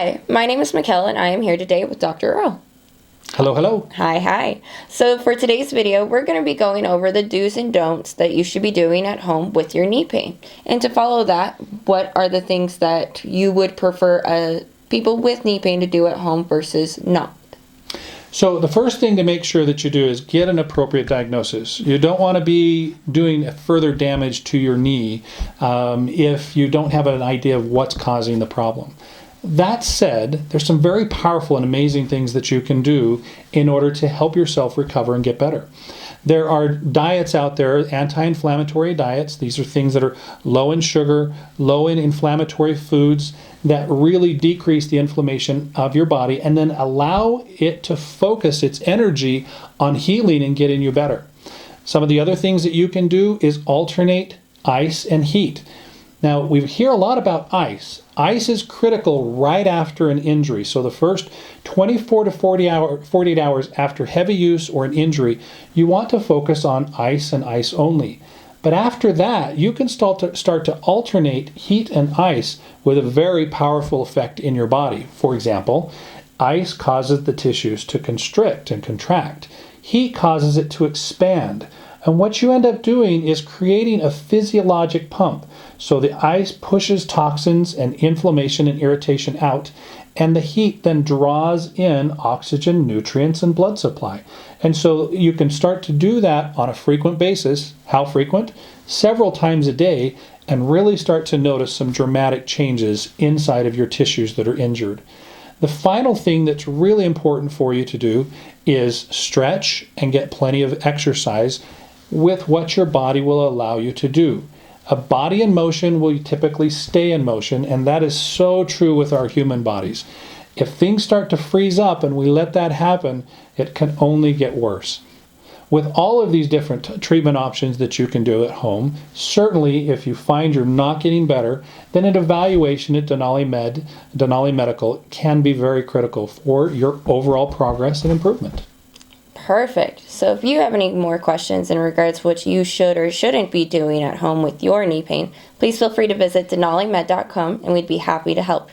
Hi, my name is Mikkel and I am here today with Dr. Earl. Hello, hello. Hi. So for today's video, we're going to be going over the do's and don'ts that you should be doing at home with your knee pain. And to follow that, what are the things that you would prefer people with knee pain to do at home versus not? So the first thing to make sure that you do is get an appropriate diagnosis. You don't want to be doing further damage to your knee if you don't have an idea of what's causing the problem. That said, there's some very powerful and amazing things that you can do in order to help yourself recover and get better. There are diets out there, anti-inflammatory diets. These are things that are low in sugar, low in inflammatory foods that really decrease the inflammation of your body and then allow it to focus its energy on healing and getting you better. Some of the other things that you can do is alternate ice and heat. Now, we hear a lot about ice. Ice is critical right after an injury. So the first 24 to 48 hours after heavy use or an injury, you want to focus on ice and ice only. But after that, you can start to alternate heat and ice with a very powerful effect in your body. For example, ice causes the tissues to constrict and contract. Heat causes it to expand. And what you end up doing is creating a physiologic pump. So the ice pushes toxins and inflammation and irritation out, and the heat then draws in oxygen, nutrients, and blood supply. And so you can start to do that on a frequent basis. How frequent? Several times a day, and really start to notice some dramatic changes inside of your tissues that are injured. The final thing that's really important for you to do is stretch and get plenty of exercise with what your body will allow you to do. A body in motion will typically stay in motion, and that is so true with our human bodies. If things start to freeze up and we let that happen, it can only get worse. With all of these different treatment options that you can do at home, certainly if you find you're not getting better, then an evaluation at Denali Medical can be very critical for your overall progress and improvement. Perfect. So if you have any more questions in regards to what you should or shouldn't be doing at home with your knee pain, please feel free to visit denalimed.com and we'd be happy to help.